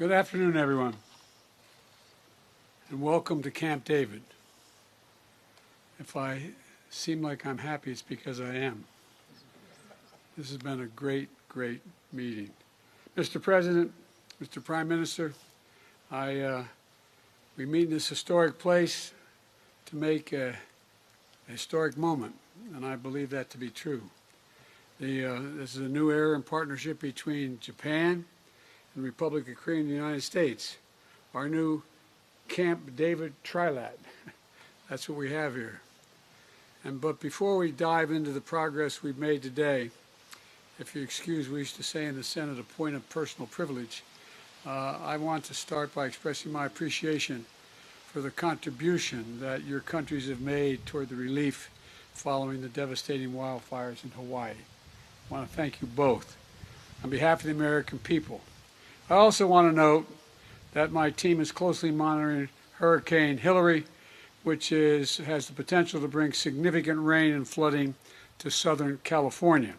Good afternoon, everyone, and welcome to Camp David. If I seem like I'm happy, it's because I am. This has been a great, great meeting. Mr. President, Mr. Prime Minister, we meet in this historic place to make a historic moment, and I believe that to be true. This is a new era in partnership between Japan and the Republic of Korea and the United States. Our new Camp David Trilateral. That's what we have here. But before we dive into the progress we've made today, if you excuse, we used to say in the Senate, a point of personal privilege, I want to start by expressing my appreciation for the contribution that your countries have made toward the relief following the devastating wildfires in Hawaii. I want to thank you both on behalf of the American people. I also want to note that my team is closely monitoring Hurricane Hillary, which has the potential to bring significant rain and flooding to Southern California.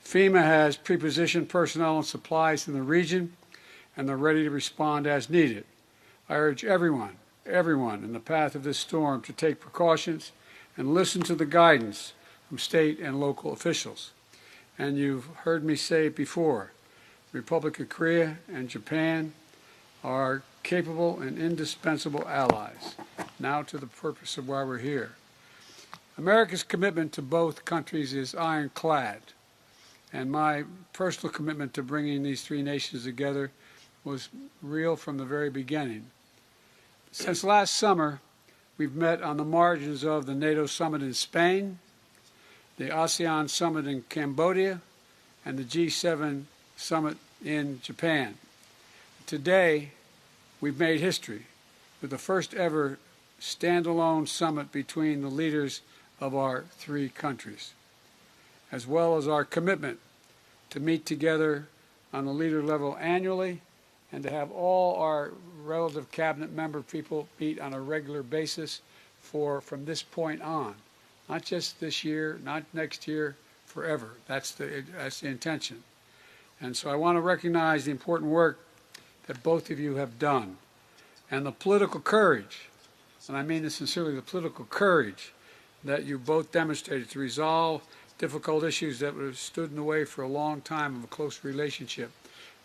FEMA has prepositioned personnel and supplies in the region, and they're ready to respond as needed. I urge everyone in the path of this storm to take precautions and listen to the guidance from state and local officials. And you've heard me say it before, the Republic of Korea and Japan are capable and indispensable allies. Now to the purpose of why we're here. America's commitment to both countries is ironclad, and my personal commitment to bringing these three nations together was real from the very beginning. Since last summer, we've met on the margins of the NATO summit in Spain, the ASEAN summit in Cambodia, and the G7 summit in Japan. Today, we've made history with the first ever standalone summit between the leaders of our three countries, as well as our commitment to meet together on the leader level annually and to have all our relative cabinet member people meet on a regular basis from this point on. Not just this year, not next year, forever. That's the intention. And so I want to recognize the important work that both of you have done and the political courage, and I mean this sincerely, the political courage that you both demonstrated to resolve difficult issues that have stood in the way for a long time of a close relationship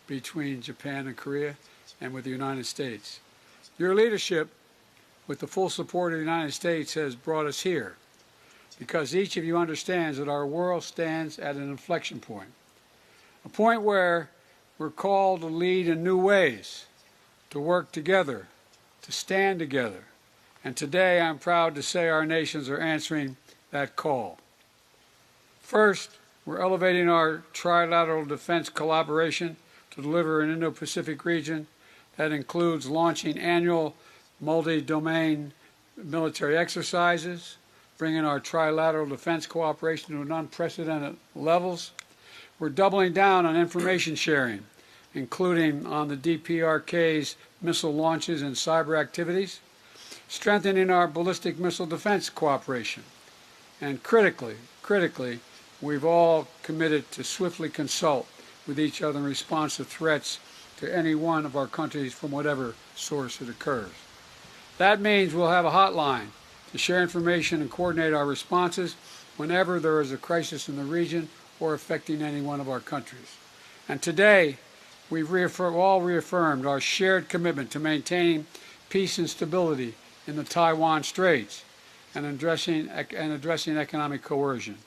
between Japan and Korea and with the United States. Your leadership, with the full support of the United States, has brought us here because each of you understands that our world stands at an inflection point, a point where we're called to lead in new ways, to work together, to stand together. And today I'm proud to say our nations are answering that call. First, we're elevating our trilateral defense collaboration to deliver an Indo-Pacific region that includes launching annual multi-domain military exercises, bringing our trilateral defense cooperation to an unprecedented levels. We're doubling down on information sharing, including on the DPRK's missile launches and cyber activities, strengthening our ballistic missile defense cooperation, and critically, we've all committed to swiftly consult with each other in response to threats to any one of our countries from whatever source it occurs. That means we'll have a hotline to share information and coordinate our responses whenever there is a crisis in the region or affecting any one of our countries. And today, we've all reaffirmed our shared commitment to maintaining peace and stability in the Taiwan Straits and addressing economic coercion.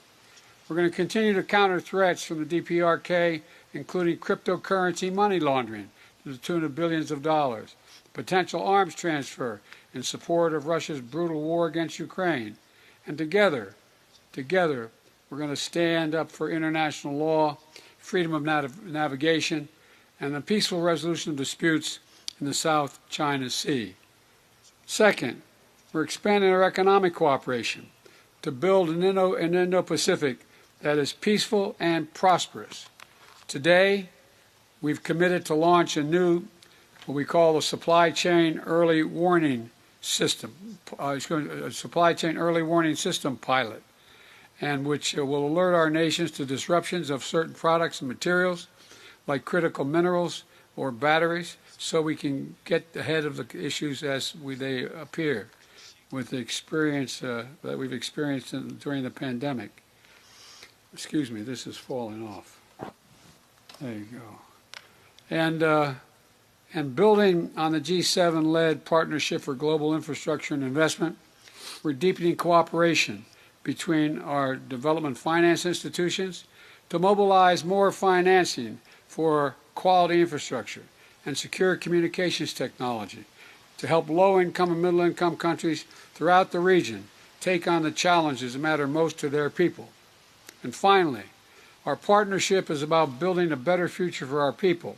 We're going to continue to counter threats from the DPRK, including cryptocurrency money laundering to the tune of billions of dollars, potential arms transfer in support of Russia's brutal war against Ukraine. And together, we're going to stand up for international law, freedom of navigation, and the peaceful resolution of disputes in the South China Sea. Second, we're expanding our economic cooperation to build an Indo-Pacific that is peaceful and prosperous. Today, we've committed to launch a new, what we call the Supply Chain Early Warning System, Supply Chain Early Warning System pilot, and which will alert our nations to disruptions of certain products and materials like critical minerals, or batteries, so we can get ahead of the issues as they appear with the experience that we've experienced during the pandemic. Excuse me, this is falling off. There you go. And building on the G7-led Partnership for Global Infrastructure and Investment, we're deepening cooperation between our development finance institutions to mobilize more financing for quality infrastructure and secure communications technology to help low-income and middle-income countries throughout the region take on the challenges that matter most to their people. And finally, our partnership is about building a better future for our people.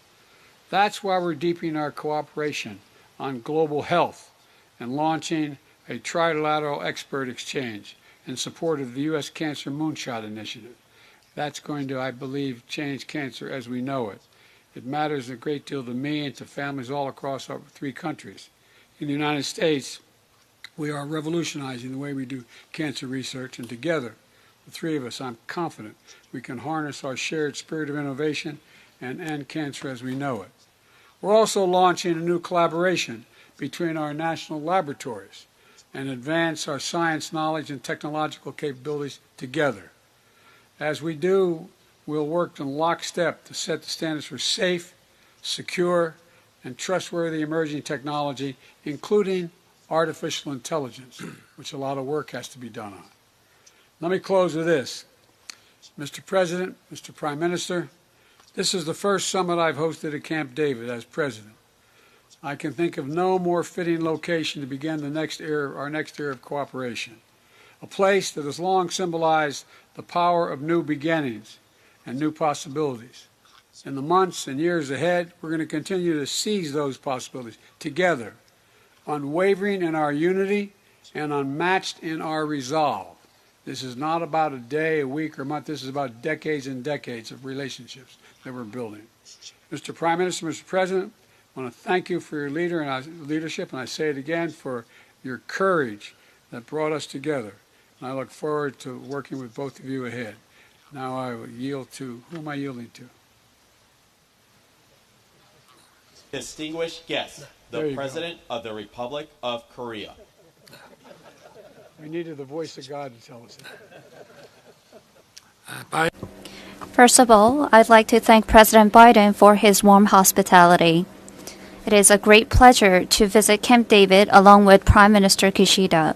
That's why we're deepening our cooperation on global health and launching a Trilateral expert exchange in support of the U.S. Cancer Moonshot Initiative. That's going to, I believe, change cancer as we know it. It matters a great deal to me and to families all across our 3 countries. In the United States, we are revolutionizing the way we do cancer research, and together, the 3 of us, I'm confident we can harness our shared spirit of innovation and end cancer as we know it. We're also launching a new collaboration between our national laboratories and advance our science knowledge and technological capabilities together. As we do, we'll work in lockstep to set the standards for safe, secure, and trustworthy emerging technology, including artificial intelligence, which a lot of work has to be done on. Let me close with this. Mr. President, Mr. Prime Minister, this is the first summit I've hosted at Camp David as President. I can think of no more fitting location to begin our next era of cooperation, a place that has long symbolized the power of new beginnings and new possibilities. In the months and years ahead, we're going to continue to seize those possibilities together, unwavering in our unity and unmatched in our resolve. This is not about a day, a week, or a month. This is about decades and decades of relationships that we're building. Mr. Prime Minister, Mr. President, I want to thank you for your leadership, and I say it again, for your courage that brought us together. And I look forward to working with both of you ahead. Now I will yield to, who am I yielding to? Distinguished guest, the President of the Republic of Korea. We needed the voice of God to tell us that. First of all, I'd like to thank President Biden for his warm hospitality. It is a great pleasure to visit Camp David along with Prime Minister Kishida.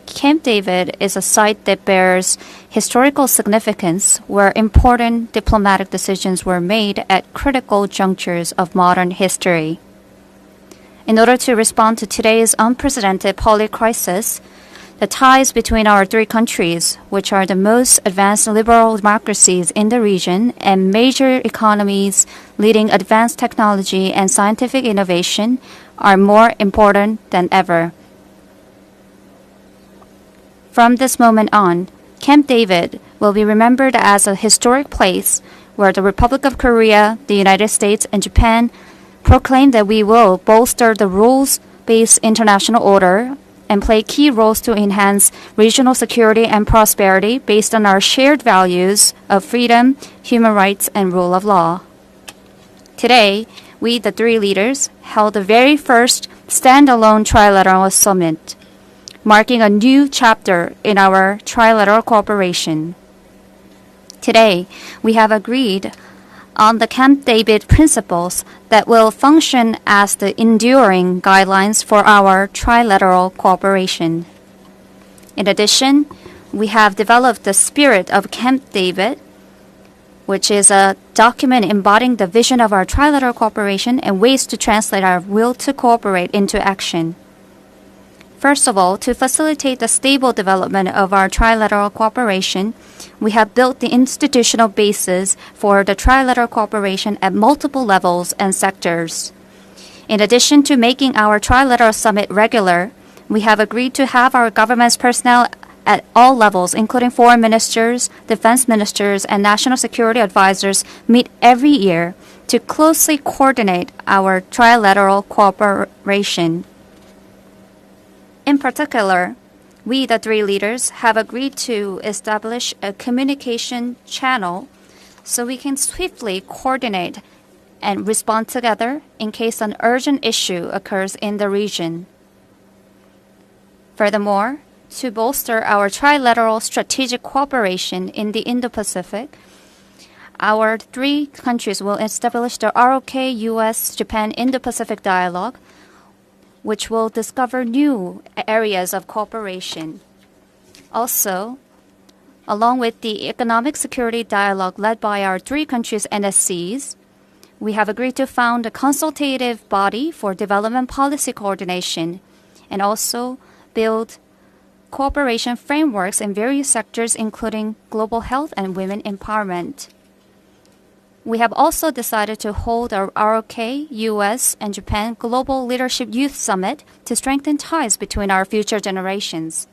Camp David is a site that bears historical significance where important diplomatic decisions were made at critical junctures of modern history. In order to respond to today's unprecedented public crisis, the ties between our 3 countries, which are the most advanced liberal democracies in the region and major economies leading advanced technology and scientific innovation, are more important than ever. From this moment on, Camp David will be remembered as a historic place where the Republic of Korea, the United States, and Japan proclaim that we will bolster the rules-based international order and play key roles to enhance regional security and prosperity based on our shared values of freedom, human rights, and rule of law. Today, we, the 3 leaders, held the very first standalone Trilateral Summit, marking a new chapter in our trilateral cooperation. Today, we have agreed on the Camp David principles that will function as the enduring guidelines for our trilateral cooperation. In addition, we have developed the spirit of Camp David, which is a document embodying the vision of our trilateral cooperation and ways to translate our will to cooperate into action. First of all, to facilitate the stable development of our trilateral cooperation, we have built the institutional basis for the trilateral cooperation at multiple levels and sectors. In addition to making our trilateral summit regular, we have agreed to have our government's personnel at all levels, including foreign ministers, defense ministers, and national security advisors, meet every year to closely coordinate our trilateral cooperation. In particular, we, the 3 leaders, have agreed to establish a communication channel so we can swiftly coordinate and respond together in case an urgent issue occurs in the region. Furthermore, to bolster our trilateral strategic cooperation in the Indo-Pacific, our three countries will establish the ROK U.S.-Japan Indo-Pacific Dialogue, which will discover new areas of cooperation. Also, along with the Economic Security Dialogue led by our three countries' NSCs, we have agreed to found a consultative body for development policy coordination and also build cooperation frameworks in various sectors, including global health and women empowerment. We have also decided to hold our ROK, US, and Japan Global Leadership Youth Summit to strengthen ties between our future generations.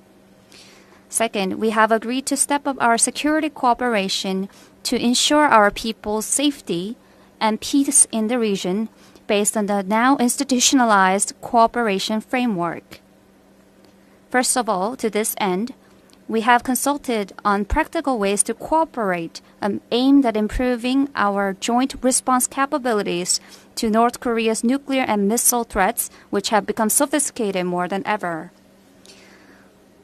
Second, we have agreed to step up our security cooperation to ensure our people's safety and peace in the region based on the now institutionalized cooperation framework. First of all, to this end, we have consulted on practical ways to cooperate aimed at improving our joint response capabilities to North Korea's nuclear and missile threats, which have become sophisticated more than ever.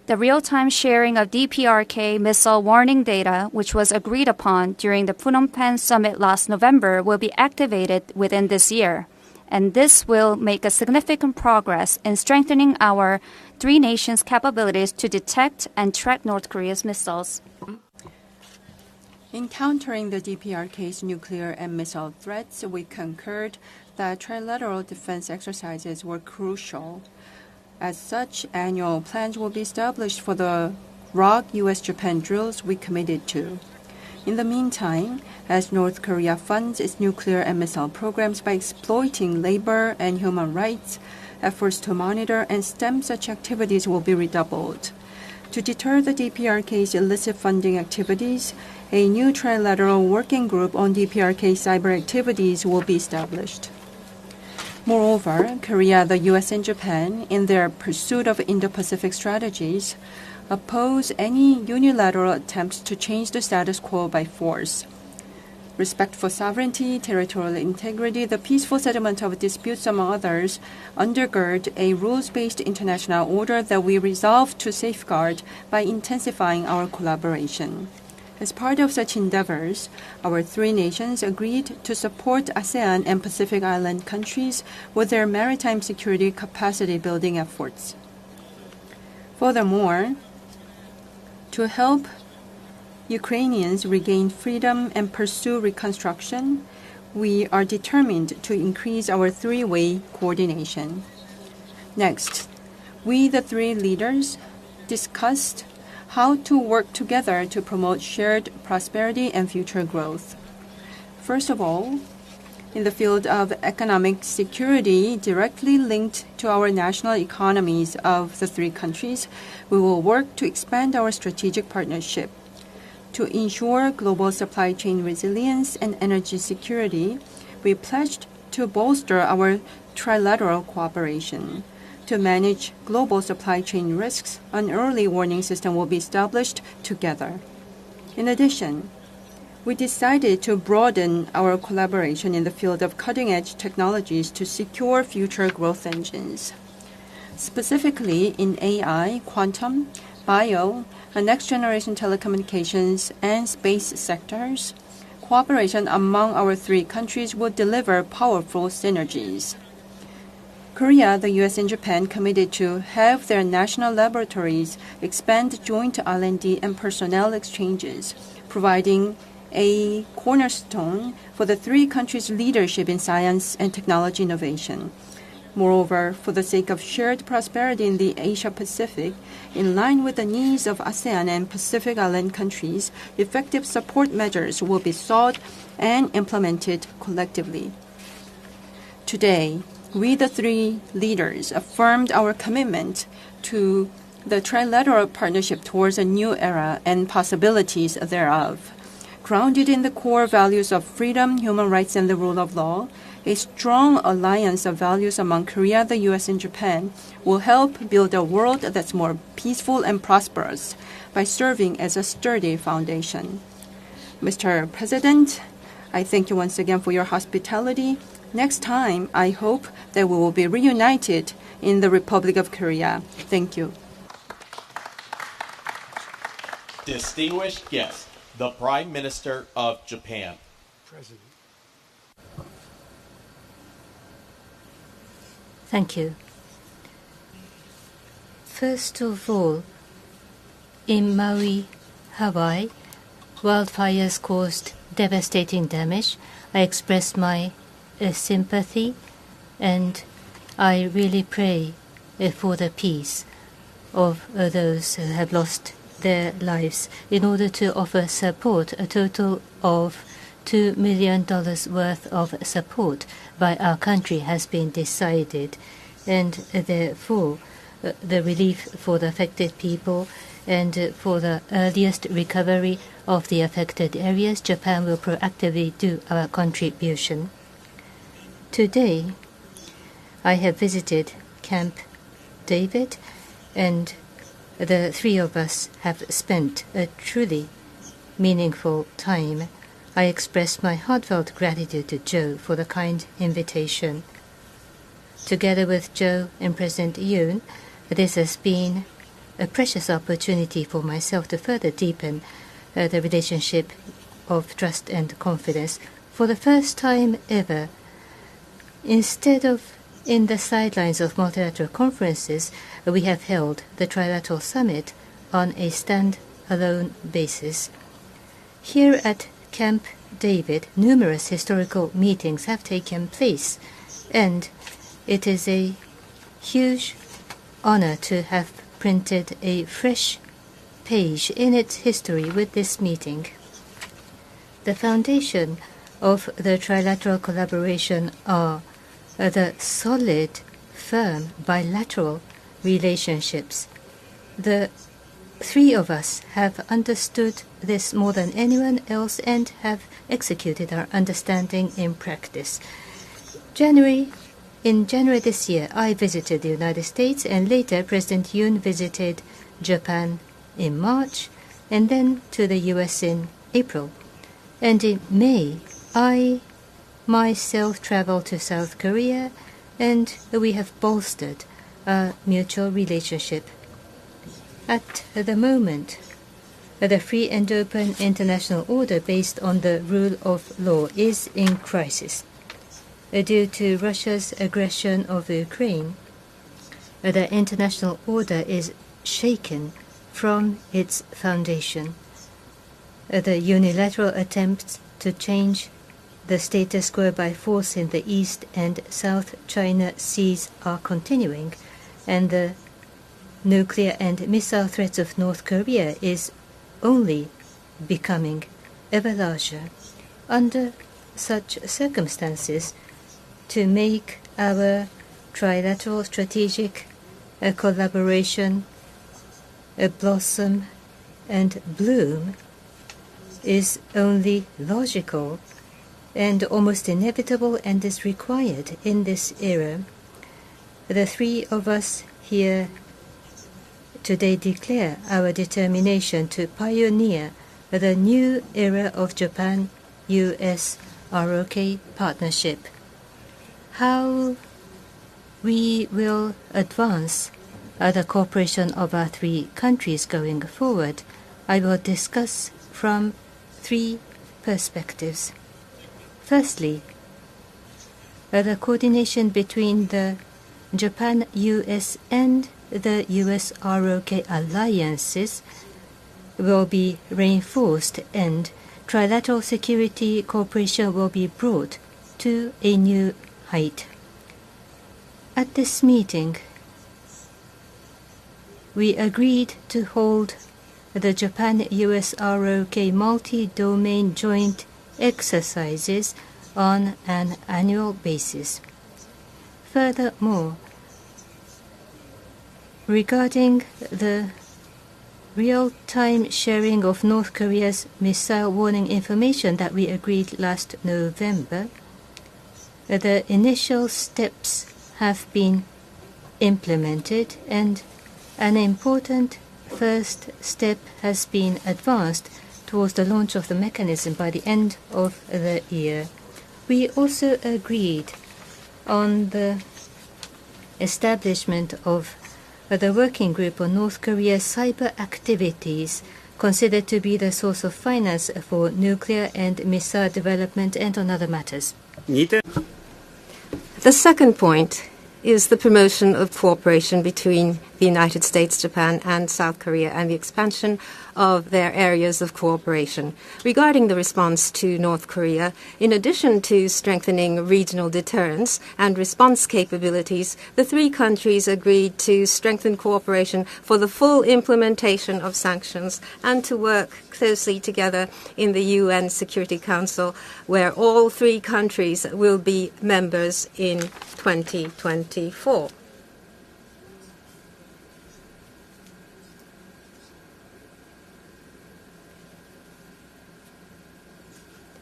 The real-time sharing of DPRK missile warning data, which was agreed upon during the Phnom Penh summit last November, will be activated within this year, and this will make a significant progress in strengthening our three nations' capabilities to detect and track North Korea's missiles. In countering the DPRK's nuclear and missile threats, we concurred that trilateral defense exercises were crucial. As such, annual plans will be established for the ROK U.S.-Japan drills we committed to. In the meantime, as North Korea funds its nuclear and missile programs by exploiting labor and human rights, efforts to monitor and stem such activities will be redoubled. To deter the DPRK's illicit funding activities, a new trilateral working group on DPRK cyber activities will be established. Moreover, Korea, the U.S., and Japan, in their pursuit of Indo-Pacific strategies, oppose any unilateral attempts to change the status quo by force. Respect for sovereignty, territorial integrity, the peaceful settlement of disputes, among others, undergird a rules-based international order that we resolve to safeguard by intensifying our collaboration. As part of such endeavors, our three nations agreed to support ASEAN and Pacific Island countries with their maritime security capacity building efforts. Furthermore, to help Ukrainians regain freedom and pursue reconstruction, we are determined to increase our three-way coordination. Next, we, the three leaders, discussed how to work together to promote shared prosperity and future growth. First of all, in the field of economic security directly linked to our national economies of the three countries, we will work to expand our strategic partnership. To ensure global supply chain resilience and energy security, we pledged to bolster our trilateral cooperation. To manage global supply chain risks, an early warning system will be established together. In addition, we decided to broaden our collaboration in the field of cutting-edge technologies to secure future growth engines. Specifically in AI, quantum, bio, and next-generation telecommunications, and space sectors, cooperation among our three countries will deliver powerful synergies. Korea, the U.S., and Japan committed to have their national laboratories expand joint R&D and personnel exchanges, providing a cornerstone for the three countries' leadership in science and technology innovation. Moreover, for the sake of shared prosperity in the Asia-Pacific, in line with the needs of ASEAN and Pacific Island countries, effective support measures will be sought and implemented collectively. Today, we, the three leaders, affirmed our commitment to the trilateral partnership towards a new era and possibilities thereof. Grounded in the core values of freedom, human rights, and the rule of law, a strong alliance of values among Korea, the U.S., and Japan will help build a world that's more peaceful and prosperous by serving as a sturdy foundation. Mr. President, I thank you once again for your hospitality. Next time, I hope that we will be reunited in the Republic of Korea. Thank you. Distinguished guest, the Prime Minister of Japan. President. Thank you. First of all, in Maui, Hawaii, wildfires caused devastating damage. I express my sympathy, and I really pray for the peace of those who have lost their lives. In order to offer support, a total of $2 million worth of support by our country has been decided, and therefore the relief for the affected people and for the earliest recovery of the affected areas, Japan will proactively do our contribution. Today, I have visited Camp David, and the three of us have spent a truly meaningful time. I express my heartfelt gratitude to Joe for the kind invitation. Together with Joe and President Yoon, this has been a precious opportunity for myself to further deepen the relationship of trust and confidence. For the first time ever, instead of in the sidelines of multilateral conferences, we have held the Trilateral Summit on a stand-alone basis. Here at Camp David, numerous historical meetings have taken place, and it is a huge honor to have printed a fresh page in its history with this meeting. The foundation of the trilateral collaboration are the solid, firm, bilateral relationships. The three of us have understood this more than anyone else and have executed our understanding in practice. In January this year, I visited the United States, and later President Yoon visited Japan in March, and then to the US in April. And in May, I myself traveled to South Korea, and we have bolstered our mutual relationship. At the moment, the free and open international order based on the rule of law is in crisis. Due to Russia's aggression of Ukraine, the international order is shaken from its foundation. The unilateral attempts to change the status quo by force in the East and South China Seas are continuing, and the nuclear and missile threats of North Korea is only becoming ever larger. Under such circumstances, to make our trilateral strategic collaboration blossom and bloom is only logical and almost inevitable, and is required in this era. The three of us here today declare our determination to pioneer the new era of Japan-US ROK partnership. How we will advance the cooperation of our three countries going forward, I will discuss from three perspectives. Firstly, the coordination between the Japan-US and the US ROK alliances will be reinforced, and trilateral security cooperation will be brought to a new height. At this meeting, we agreed to hold the Japan-US ROK multi-domain joint exercises on an annual basis. Furthermore, regarding the real-time sharing of North Korea's missile warning information that we agreed last November, the initial steps have been implemented, and an important first step has been advanced towards the launch of the mechanism by the end of the year. We also agreed on the establishment of the working group on North Korea's cyber activities considered to be the source of finance for nuclear and missile development and on other matters. The second point is the promotion of cooperation between the United States, Japan, and South Korea, and the expansion of their areas of cooperation. Regarding the response to North Korea, in addition to strengthening regional deterrence and response capabilities, the three countries agreed to strengthen cooperation for the full implementation of sanctions and to work closely together in the UN Security Council, where all three countries will be members in 2024.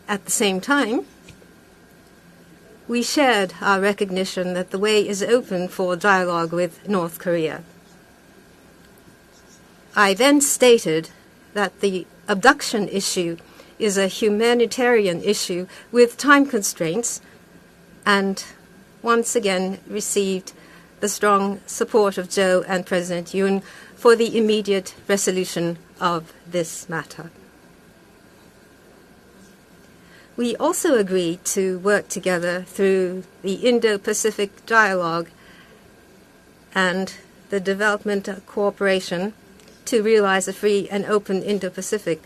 At the same time, we shared our recognition that the way is open for dialogue with North Korea. I then stated that the abduction issue is a humanitarian issue with time constraints, and once again received the strong support of Joe and President Yoon for the immediate resolution of this matter. We also agreed to work together through the Indo-Pacific Dialogue and the development of cooperation to realize a free and open Indo-Pacific,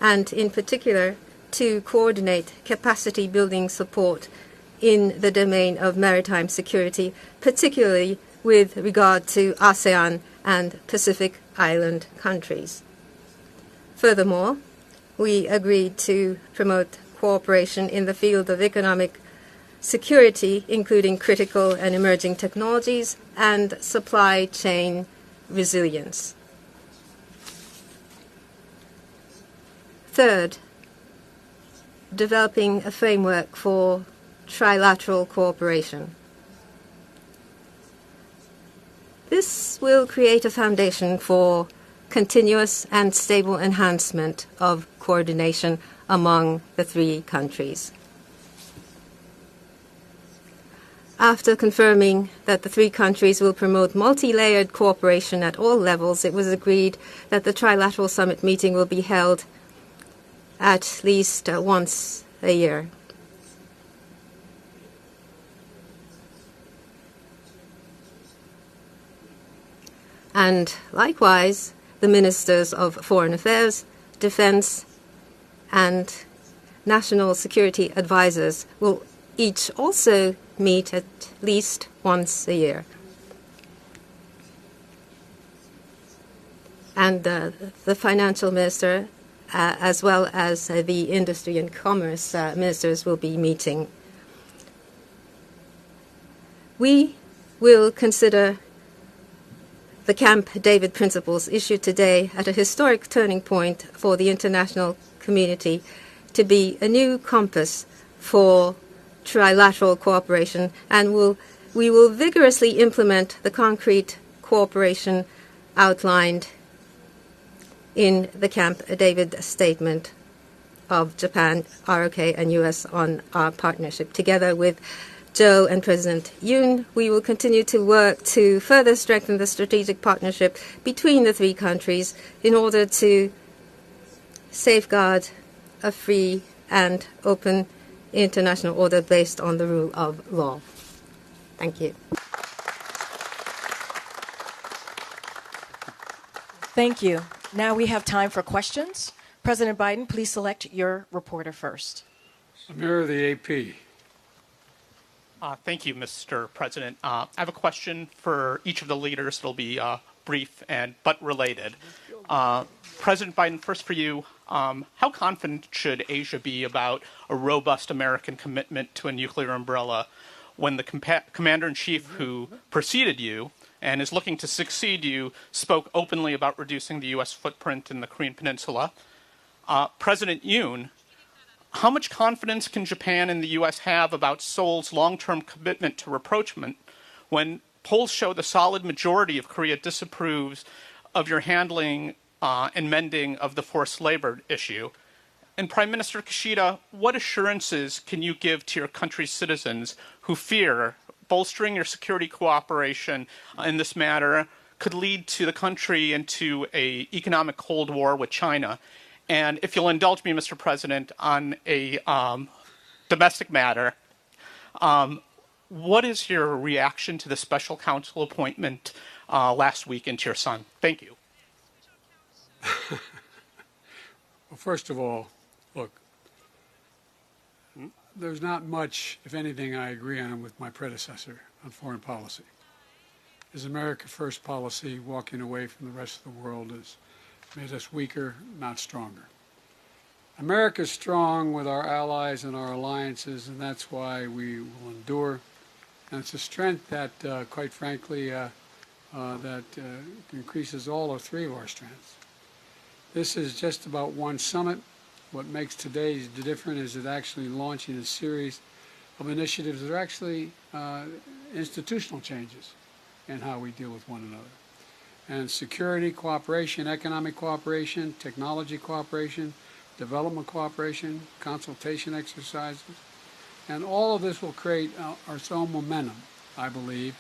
and in particular to coordinate capacity building support in the domain of maritime security, particularly with regard to ASEAN and Pacific Island countries. Furthermore, we agreed to promote cooperation in the field of economic security, including critical and emerging technologies and supply chain resilience. Third, developing a framework for trilateral cooperation. This will create a foundation for continuous and stable enhancement of coordination among the three countries. After confirming that the three countries will promote multi-layered cooperation at all levels, it was agreed that the Trilateral Summit meeting will be held at least once a year. And likewise, the Ministers of Foreign Affairs, Defense, and National Security Advisors will each also meet at least once a year. And the Financial Minister, as well as the Industry and Commerce Ministers, will be meeting. We will consider the Camp David principles issued today at a historic turning point for the international community to be a new compass for trilateral cooperation, and we will vigorously implement the concrete cooperation outlined in the Camp David statement of Japan, ROK, and U.S. on our partnership. Together with Joe and President Yoon, we will continue to work to further strengthen the strategic partnership between the three countries in order to safeguard a free and open international order based on the rule of law. Thank you. Thank you. Now we have time for questions. President Biden, please select your reporter first. Amir of the AP. Thank you, Mr. President. I have a question for each of the leaders. It'll be brief but related. President Biden, first for you, how confident should Asia be about a robust American commitment to a nuclear umbrella when the commander-in-chief who preceded you and is looking to succeed you spoke openly about reducing the U.S. footprint in the Korean Peninsula? President Yoon, how much confidence can Japan and the U.S. have about Seoul's long-term commitment to rapprochement when polls show the solid majority of Korea disapproves of your handling and mending of the forced labor issue. And Prime Minister Kishida, what assurances can you give to your country's citizens who fear bolstering your security cooperation in this matter could lead to the country into an economic Cold War with China? And if you'll indulge me, Mr. President, on a domestic matter, what is your reaction to the special counsel appointment last week into your son? Thank you. Well, first of all, look, there's not much, if anything, I agree on with my predecessor on foreign policy. His America First policy, walking away from the rest of the world, has made us weaker, not stronger. America's strong with our allies and our alliances, and that's why we will endure. And it's a strength that, quite frankly, that increases all or three of our strengths. This is just about one summit. What makes today different is it actually launching a series of initiatives that are actually institutional changes in how we deal with one another. And security cooperation, economic cooperation, technology cooperation, development cooperation, consultation exercises. And all of this will create its own momentum, I believe,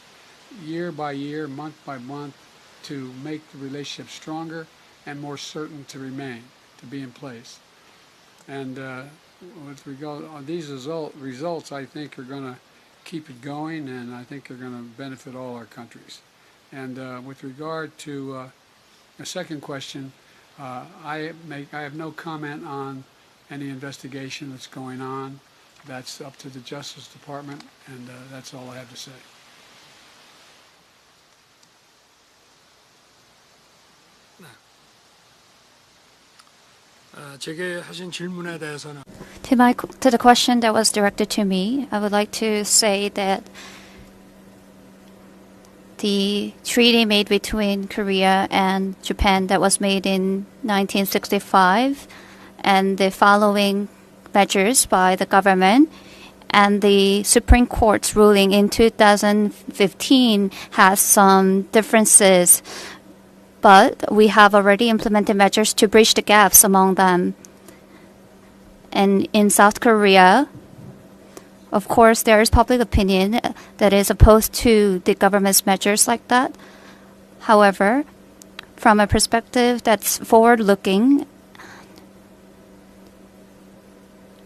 year by year, month by month, to make the relationship stronger and more certain to remain, to be in place. And with regard on these results, I think are going to keep it going, and I think they're going to benefit all our countries. And with regard to the second question, I have no comment on any investigation that's going on. That's up to the Justice Department, and that's all I have to say. 제게 하신 질문에 대해서는 To the question that was directed to me, I would like to say that the treaty made between Korea and Japan that was made in 1965 and the following measures by the government and the Supreme Court's ruling in 2015 has some differences, but we have already implemented measures to bridge the gaps among them. And in South Korea, of course, there is public opinion that is opposed to the government's measures like that. However, from a perspective that's forward-looking,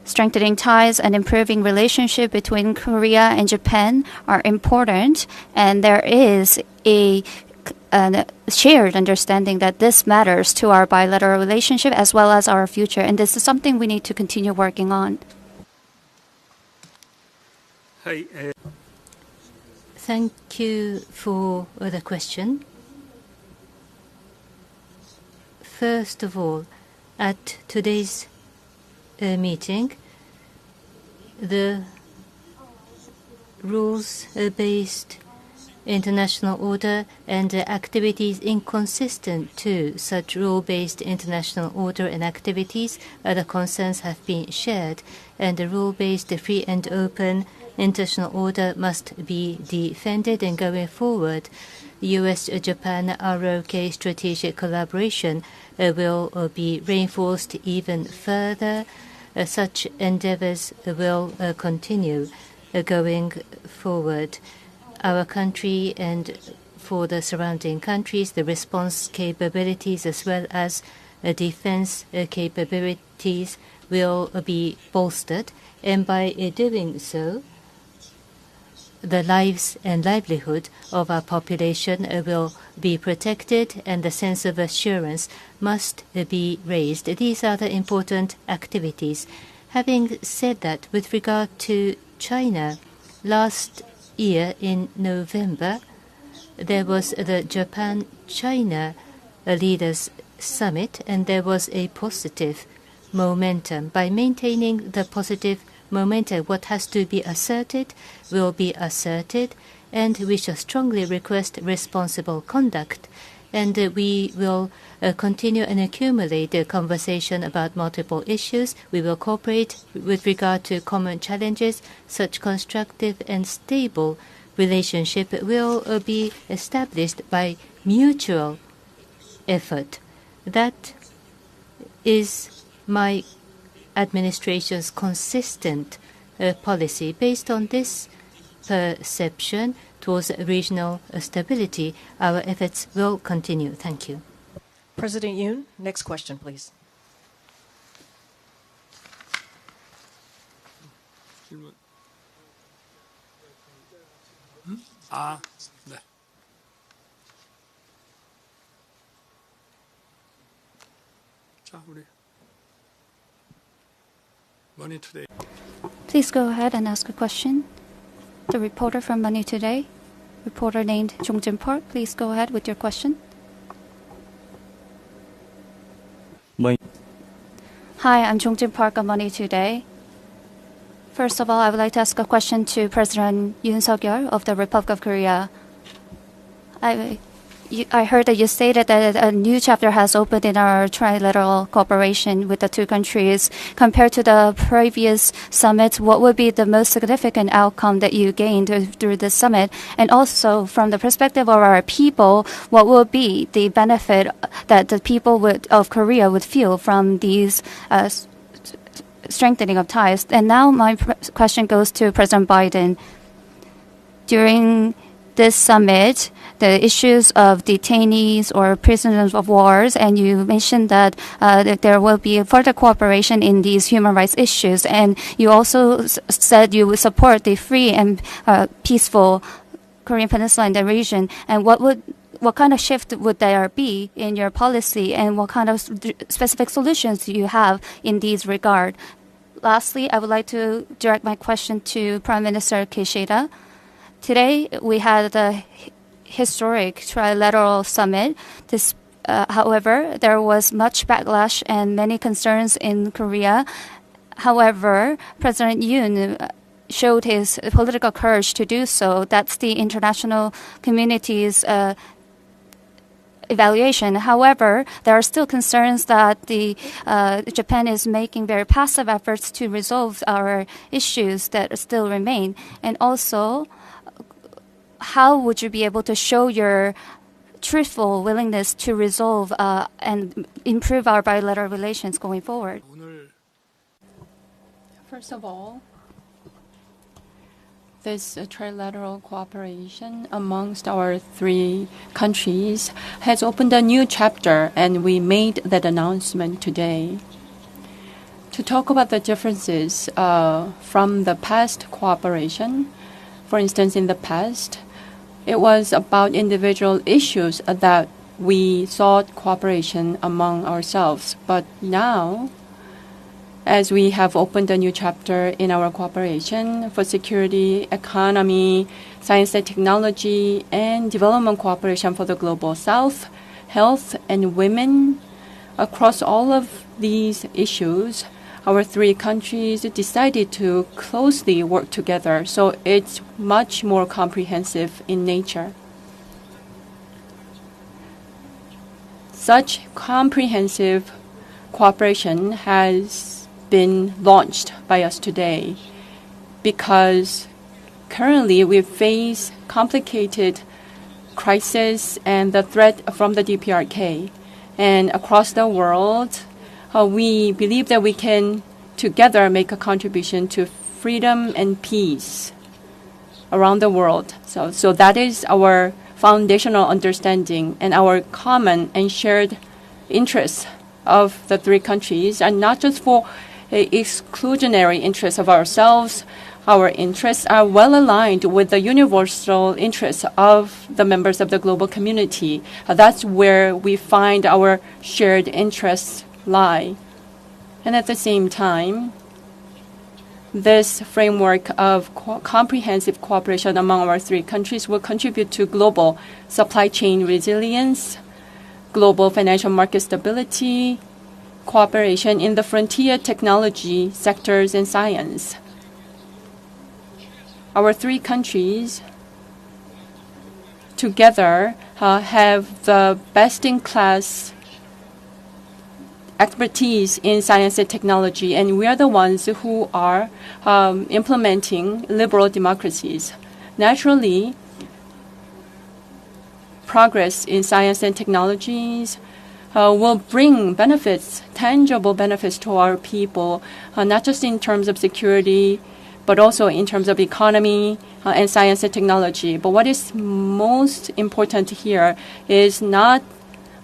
strengthening ties and improving relationship between Korea and Japan are important, and there is a shared understanding that this matters to our bilateral relationship as well as our future, and this is something we need to continue working on. Thank you for the question. First of all, at today's meeting, the rules-based international order and activities inconsistent to such rule-based international order and activities, the concerns have been shared, and the rule-based free and open international order must be defended. And going forward, U.S.-Japan ROK strategic collaboration will be reinforced even further. Such endeavors will continue going forward. Our country and for the surrounding countries, the response capabilities as well as defense capabilities will be bolstered, and by doing so, the lives and livelihood of our population will be protected, and the sense of assurance must be raised. These are the important activities. Having said that, with regard to China, last year in November, there was the Japan-China Leaders Summit, and there was a positive momentum. By maintaining the positive momentum, what has to be asserted will be asserted, and we shall strongly request responsible conduct. And we will continue and accumulate the conversation about multiple issues. We will cooperate with regard to common challenges. Such constructive and stable relationship will be established by mutual effort. That is my administration's consistent policy. Based on this perception towards regional stability, our efforts will continue. Thank you. President Yoon, next question, please. 질문. 네. 자, 우리 Money Today. Please go ahead and ask a question. The reporter from Money Today, reporter named Jongjin Park, please go ahead with your question. Hi, I'm Jongjin Park of Money Today. First of all, I would like to ask a question to President Yoon Suk-yeol of the Republic of Korea. I heard that you stated that a new chapter has opened in our trilateral cooperation with the two countries. Compared to the previous summits, what would be the most significant outcome that you gained through this summit? And also, from the perspective of our people, what will be the benefit that the people of Korea would feel from these strengthening of ties? And now my question goes to President Biden. During this summit, the issues of detainees or prisoners of wars, and you mentioned that there will be further cooperation in these human rights issues, and you also said you would support the free and peaceful Korean Peninsula and the region. And what kind of shift would there be in your policy, and what kind of specific solutions do you have in these regard? Lastly, I would like to direct my question to Prime Minister Kishida. Today, we had the historic trilateral summit. However, there was much backlash and many concerns in Korea. However, President Yoon showed his political courage to do so. That's the international community's evaluation. However, there are still concerns that Japan is making very passive efforts to resolve our issues that still remain. And also, how would you be able to show your truthful willingness to resolve and improve our bilateral relations going forward? First of all, this trilateral cooperation amongst our three countries has opened a new chapter, and we made that announcement today. To talk about the differences from the past cooperation, for instance, in the past, it was about individual issues that we sought cooperation among ourselves. But now, as we have opened a new chapter in our cooperation for security, economy, science and technology, and development cooperation for the Global South, health, and women, across all of these issues, our three countries decided to closely work together, so it's much more comprehensive in nature. Such comprehensive cooperation has been launched by us today because currently we face complicated crisis and the threat from the DPRK. And across the world, we believe that we can together make a contribution to freedom and peace around the world. So that is our foundational understanding, and our common and shared interests of the three countries, and not just for exclusionary interests of ourselves. Our interests are well aligned with the universal interests of the members of the global community. That's where we find our shared interests lie. And at the same time, this framework of comprehensive cooperation among our three countries will contribute to global supply chain resilience, global financial market stability, cooperation in the frontier technology sectors and science. Our three countries together have the best-in-class expertise in science and technology, and we are the ones who are implementing liberal democracies. Naturally, progress in science and technologies will bring benefits, tangible benefits to our people, not just in terms of security, but also in terms of economy and science and technology. But what is most important here is not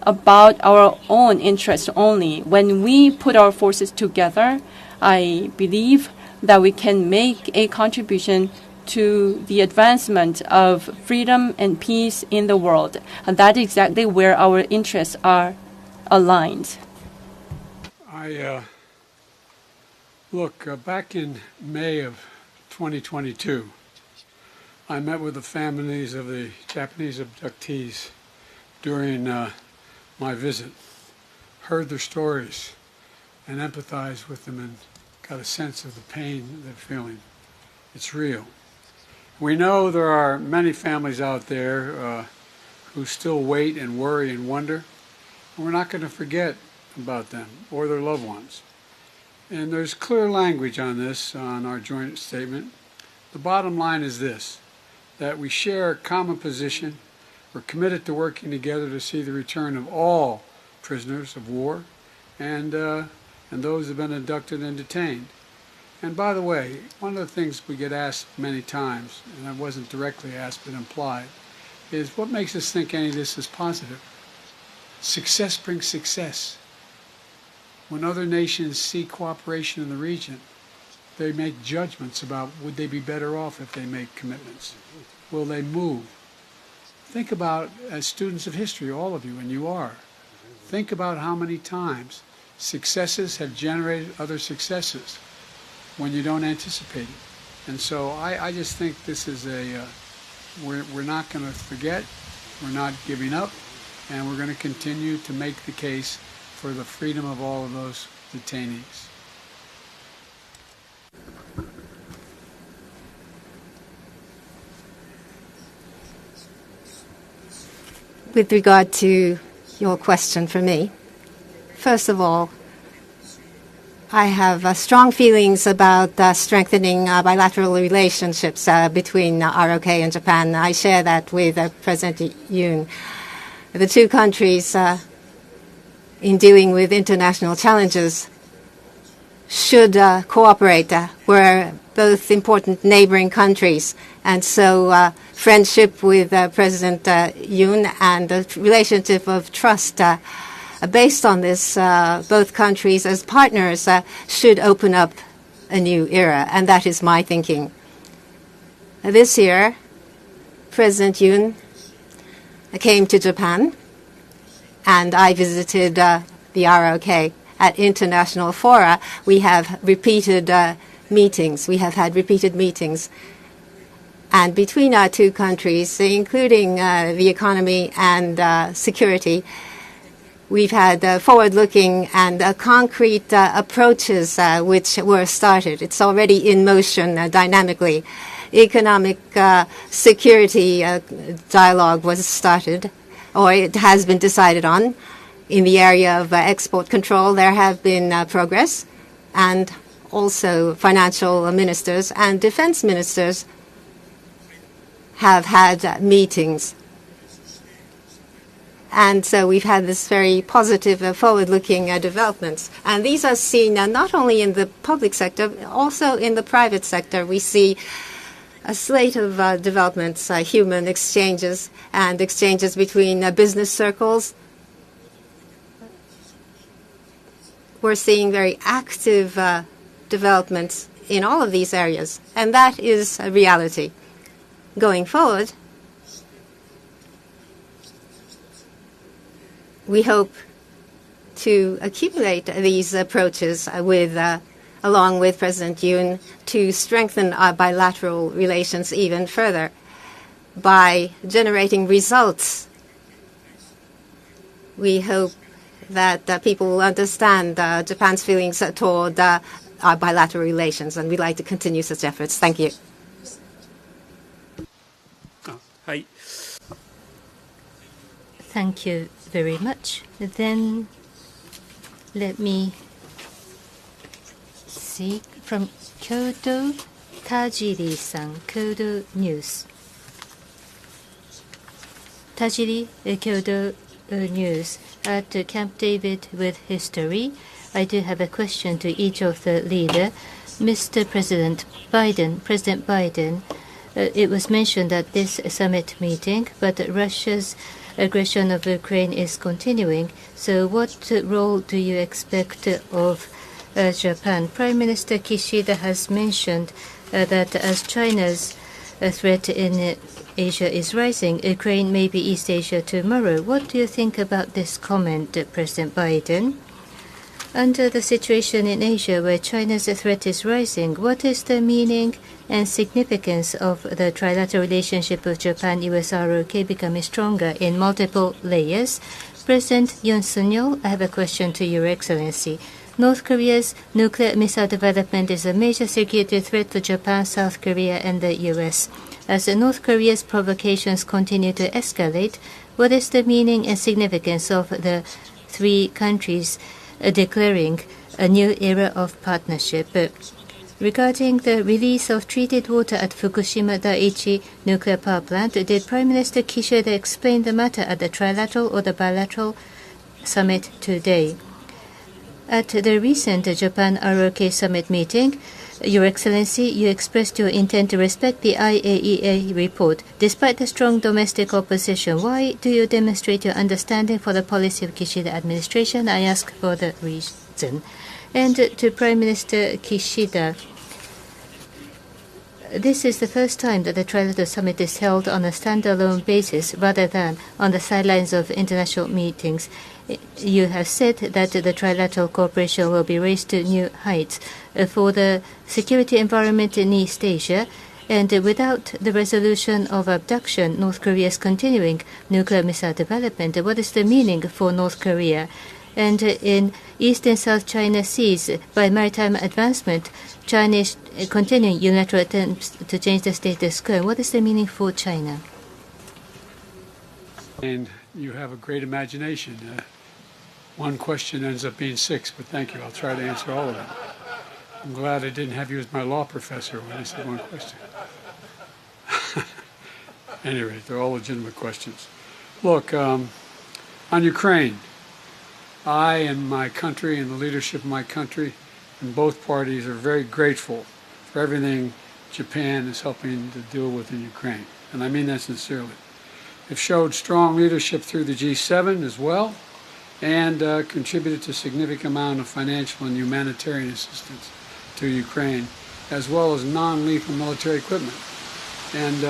about our own interests only. When we put our forces together, I believe that we can make a contribution to the advancement of freedom and peace in the world. And that's exactly where our interests are aligned. Back in May of 2022, I met with the families of the Japanese abductees during my visit, heard their stories, and empathized with them and got a sense of the pain they're feeling. It's real. We know there are many families out there who still wait and worry and wonder, and we're not going to forget about them or their loved ones. And there's clear language on this on our joint statement. The bottom line is this, that we share a common position. We're committed to working together to see the return of all prisoners of war and those who have been abducted and detained. And by the way, one of the things we get asked many times, and I wasn't directly asked but implied, is what makes us think any of this is positive? Success brings success. When other nations see cooperation in the region, they make judgments about would they be better off if they make commitments? Will they move? Think about, as students of history, all of you, and you are, think about how many times successes have generated other successes when you don't anticipate it. And so I just think this is we're not going to forget, we're not giving up, and we're going to continue to make the case for the freedom of all of those detainees. With regard to your question for me, first of all, I have strong feelings about strengthening bilateral relationships between ROK and Japan. I share that with President Yoon. The two countries, in dealing with international challenges, should cooperate. We're both important neighboring countries. And so friendship with President Yoon and the relationship of trust based on this, both countries as partners should open up a new era, and that is my thinking. This year, President Yoon came to Japan, and I visited the ROK at international fora. We have repeated meetings. We have had repeated meetings. And between our two countries, including the economy and security, we've had forward-looking and concrete approaches which were started. It's already in motion dynamically. Economic security dialogue was started, or it has been decided on. In the area of export control, there have been progress, and also financial ministers and defense ministers have had meetings. And so we've had this very positive, forward-looking developments. And these are seen not only in the public sector, but also in the private sector. We see a slate of developments, human exchanges and exchanges between business circles. We're seeing very active developments in all of these areas. And that is a reality. Going forward, we hope to accumulate these approaches along with President Yoon to strengthen our bilateral relations even further by generating results. We hope that people will understand Japan's feelings toward our bilateral relations, and we'd like to continue such efforts. Thank you. Thank you very much. Then let me see from Kyoto, Tajiri-san, Kyoto News. Tajiri, Kyoto News. at Camp David with history. I do have a question to each of the leader. Mr. President Biden, it was mentioned at this summit meeting, but Russia's aggression of Ukraine is continuing. So what role do you expect of Japan? Prime Minister Kishida has mentioned that as China's threat in Asia is rising, Ukraine may be East Asia tomorrow. What do you think about this comment, President Biden? Under the situation in Asia where China's threat is rising, what is the meaning and significance of the trilateral relationship of Japan, US, ROK becoming stronger in multiple layers? President Yoon, I have a question to Your Excellency. North Korea's nuclear missile development is a major security threat to Japan, South Korea, and the US. As North Korea's provocations continue to escalate, what is the meaning and significance of the three countries declaring a new era of partnership? Regarding the release of treated water at Fukushima Daiichi nuclear power plant, did Prime Minister Kishida explain the matter at the trilateral or the bilateral summit today? At the recent Japan ROK summit meeting, Your Excellency, you expressed your intent to respect the IAEA report. Despite the strong domestic opposition, why do you demonstrate your understanding for the policy of Kishida administration? I ask for the reason. And to Prime Minister Kishida, this is the first time that the Trilateral Summit is held on a standalone basis rather than on the sidelines of international meetings. You have said that the trilateral cooperation will be raised to new heights for the security environment in East Asia. And without the resolution of abduction, North Korea's continuing nuclear missile development, what is the meaning for North Korea? And in East and South China Seas, by maritime advancement, China is continuing unilateral attempts to change the status quo. What is the meaning for China? And you have a great imagination. One question ends up being six, but thank you. I'll try to answer all of them. I'm glad I didn't have you as my law professor when I said one question. Anyway, they're all legitimate questions. Look, on Ukraine, I and my country and the leadership of my country and both parties are very grateful for everything Japan is helping to deal with in Ukraine. And I mean that sincerely. They've showed strong leadership through the G7 as well, and contributed to a significant amount of financial and humanitarian assistance to Ukraine, as well as non-lethal military equipment. And,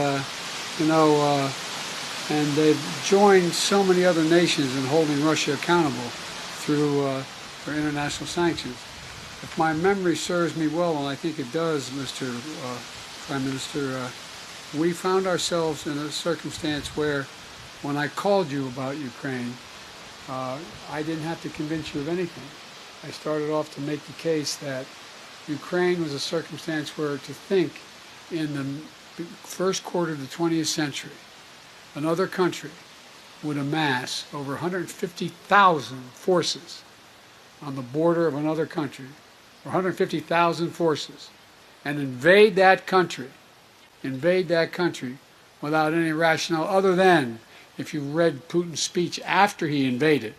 and they've joined so many other nations in holding Russia accountable through their international sanctions. If my memory serves me well, and I think it does, Mr. Prime Minister, we found ourselves in a circumstance where when I called you about Ukraine, I didn't have to convince you of anything. I started off to make the case that Ukraine was a circumstance where to think in the first quarter of the 20th century, another country would amass over 150,000 forces on the border of another country, or 150,000 forces, and invade that country without any rationale other than, if you read Putin's speech after he invaded,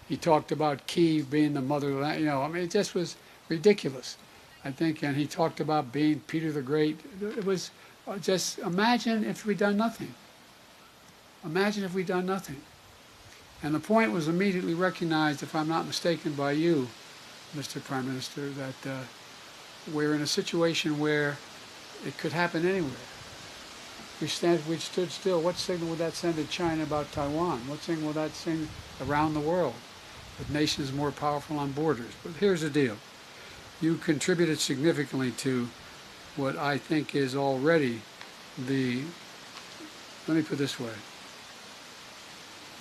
he talked about Kyiv being the motherland. It just was ridiculous, I think. And he talked about being Peter the Great. It was just, imagine if we'd done nothing. Imagine if we'd done nothing. And the point was immediately recognized, if I'm not mistaken, by you, Mr. Prime Minister, that we're in a situation where it could happen anywhere. We stood still. What signal would that send to China about Taiwan? What signal would that send around the world with nations more powerful on borders? But here's the deal. You contributed significantly to what I think is already let me put it this way.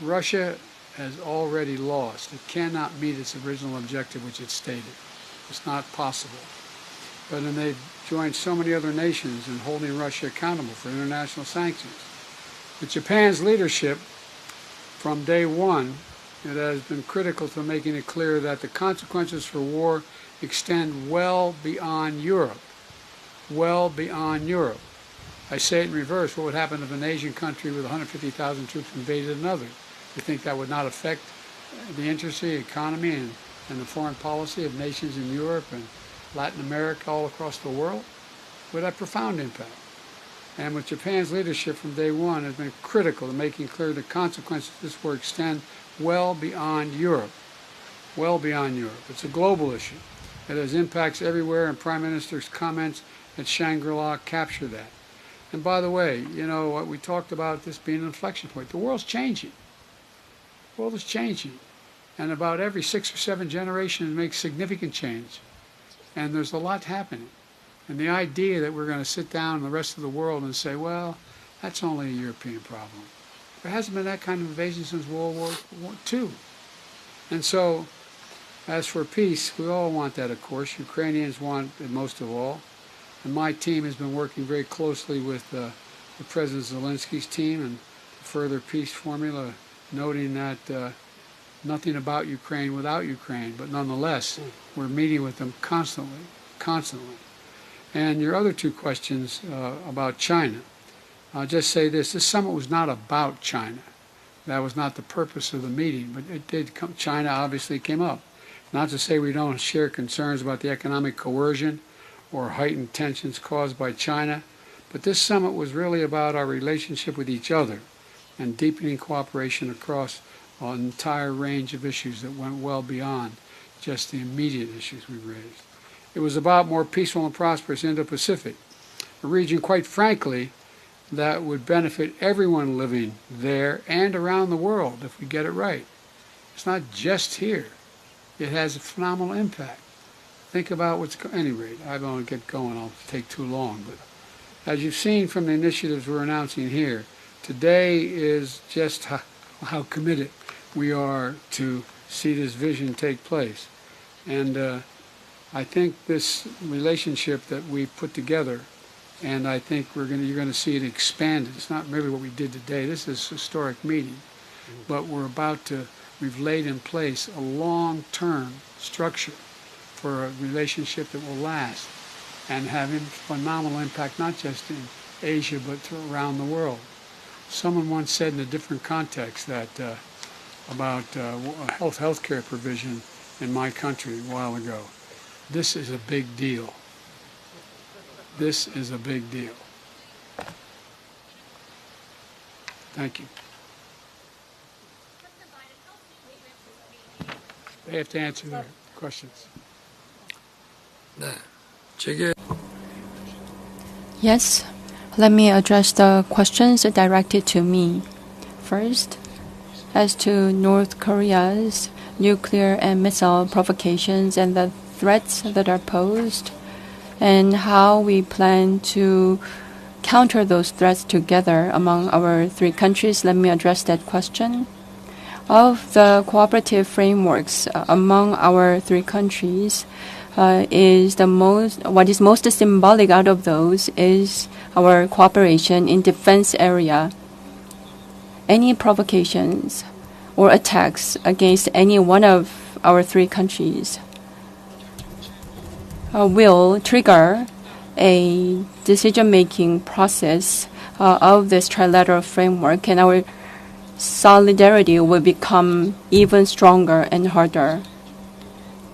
Russia has already lost. It cannot meet its original objective, which it stated. It's not possible. But then they've joined so many other nations in holding Russia accountable for international sanctions. With Japan's leadership, from day one, it has been critical to making it clear that the consequences for war extend well beyond Europe. Well beyond Europe. I say it in reverse. What would happen if an Asian country with 150,000 troops invaded another? You think that would not affect the industry, economy, and the foreign policy of nations in Europe and Latin America, all across the world, would have profound impact. And with Japan's leadership from day one has been critical to making clear the consequences of this war extend well beyond Europe. Well beyond Europe. It's a global issue. It has impacts everywhere, and Prime Minister's comments at Shangri-La capture that. And by the way, you know, what we talked about this being an inflection point. The world's changing. The world is changing. And about every 6 or 7 generations makes significant change. And there's a lot happening. And the idea that we're going to sit down in the rest of the world and say, well, that's only a European problem. There hasn't been that kind of invasion since World War II. And so, as for peace, we all want that, of course. Ukrainians want it most of all. And my team has been working very closely with the President Zelensky's team and the further peace formula, noting that nothing about Ukraine without Ukraine, but nonetheless, we're meeting with them constantly. And your other 2 questions about China, I'll just say this summit was not about China. That was not the purpose of the meeting, but it did come, China obviously came up. Not to say we don't share concerns about the economic coercion or heightened tensions caused by China, but this summit was really about our relationship with each other and deepening cooperation across an entire range of issues that went well beyond just the immediate issues we raised. It was about more peaceful and prosperous Indo-Pacific, a region, quite frankly, that would benefit everyone living there and around the world if we get it right. It's not just here. It has a phenomenal impact. Think about what's at any rate. I won't get going. I'll take too long. But as you've seen from the initiatives we're announcing here, today is just how committed we are to see this vision take place. And I think this relationship that we've put together, and I think you're going to see it expanded. It's not really what we did today. This is a historic meeting, but we've laid in place a long-term structure for a relationship that will last and have phenomenal impact, not just in Asia, but around the world. Someone once said in a different context that about healthcare provision in my country a while ago. This is a big deal. This is a big deal. Thank you. They have to answer their questions. Yes, let me address the questions directed to me. First, as to North Korea's nuclear and missile provocations and the threats that are posed, and how we plan to counter those threats together among our 3 countries, let me address that question. Of the cooperative frameworks among our 3 countries, what is most symbolic out of those is our cooperation in defense area. Any provocations or attacks against any one of our 3 countries will trigger a decision-making process of this trilateral framework, and our solidarity will become even stronger and harder.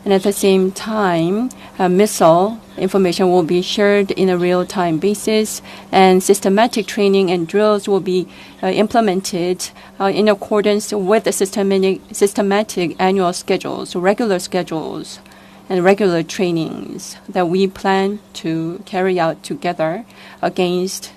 And at the same time, missile information will be shared in a real-time basis, and systematic training and drills will be implemented in accordance with the systematic annual schedules, regular schedules, and regular trainings that we plan to carry out together against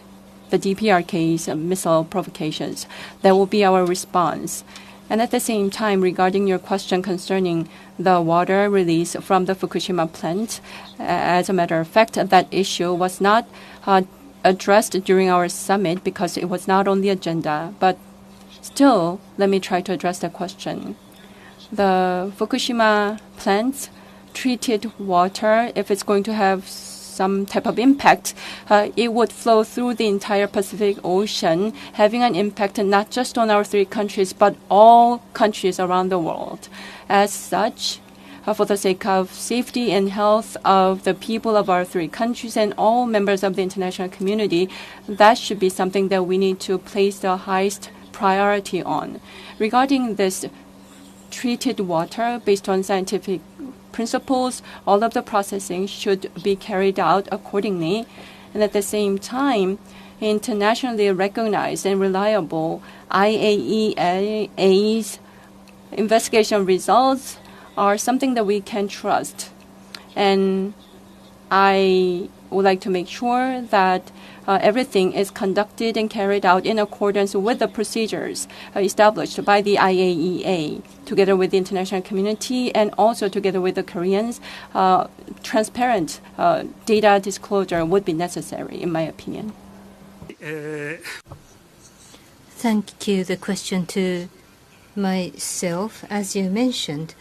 the DPRK's missile provocations. That will be our response. And at the same time, regarding your question concerning the water release from the Fukushima plant, as a matter of fact, that issue was not addressed during our summit because it was not on the agenda. But still, let me try to address that question. The Fukushima plant treated water, if it's going to have some type of impact, it would flow through the entire Pacific Ocean, having an impact not just on our 3 countries, but all countries around the world. As such, for the sake of safety and health of the people of our 3 countries and all members of the international community, that should be something that we need to place the highest priority on. Regarding this treated water based on scientific principles. All of the processing should be carried out accordingly. And at the same time, internationally recognized and reliable IAEA's investigation results are something that we can trust. And I would like to make sure that everything is conducted and carried out in accordance with the procedures established by the IAEA, together with the international community and also together with the Koreans. Transparent data disclosure would be necessary, in my opinion. Thank you. The question to myself, as you mentioned,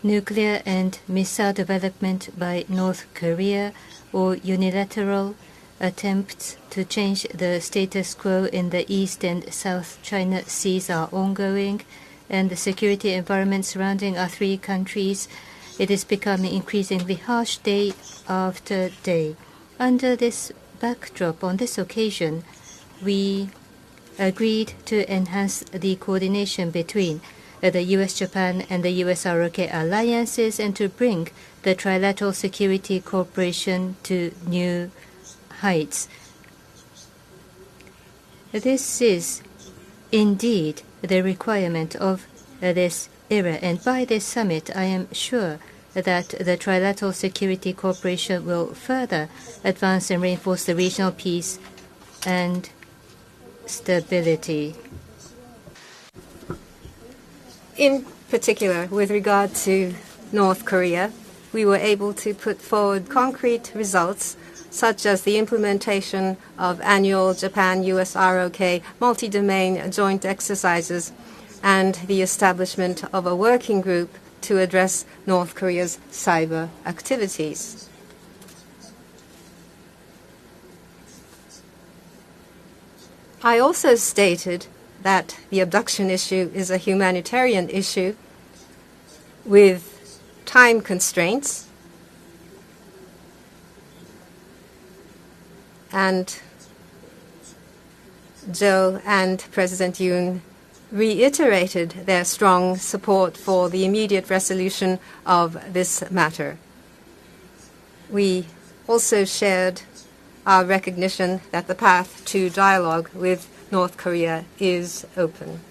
nuclear and missile development by North Korea or unilateral attempts to change the status quo in the East and South China Seas are ongoing, and the security environment surrounding our three countries, it is becoming increasingly harsh day after day. Under this backdrop, on this occasion, we agreed to enhance the coordination between the U.S.-Japan and the U.S.-ROK alliances and to bring the Trilateral Security Cooperation to new heights. This is indeed the requirement of this era, and by this summit, I am sure that the Trilateral Security Cooperation will further advance and reinforce the regional peace and stability. In particular, with regard to North Korea, we were able to put forward concrete results such as the implementation of annual Japan-US-ROK multi-domain joint exercises and the establishment of a working group to address North Korea's cyber activities. I also stated that the abduction issue is a humanitarian issue with time constraints, and Joe and President Yoon reiterated their strong support for the immediate resolution of this matter. We also shared our recognition that the path to dialogue with North Korea is open.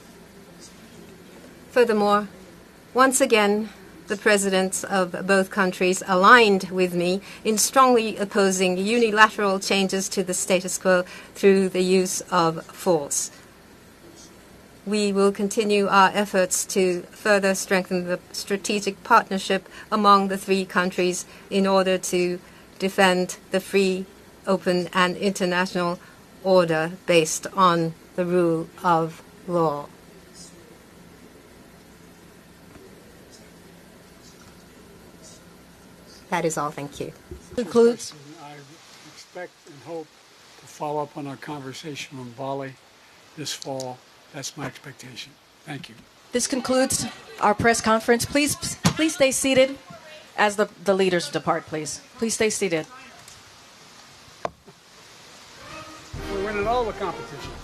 Furthermore, once again, the presidents of both countries aligned with me in strongly opposing unilateral changes to the status quo through the use of force. We will continue our efforts to further strengthen the strategic partnership among the three countries in order to defend the free, open, and international order based on the rule of law. That is all. Thank you. Concludes. I expect and hope to follow up on our conversation on Bali this fall. That's my expectation. Thank you. This concludes our press conference. Please stay seated as the leaders depart, please. Please stay seated. We're winning all the competitions.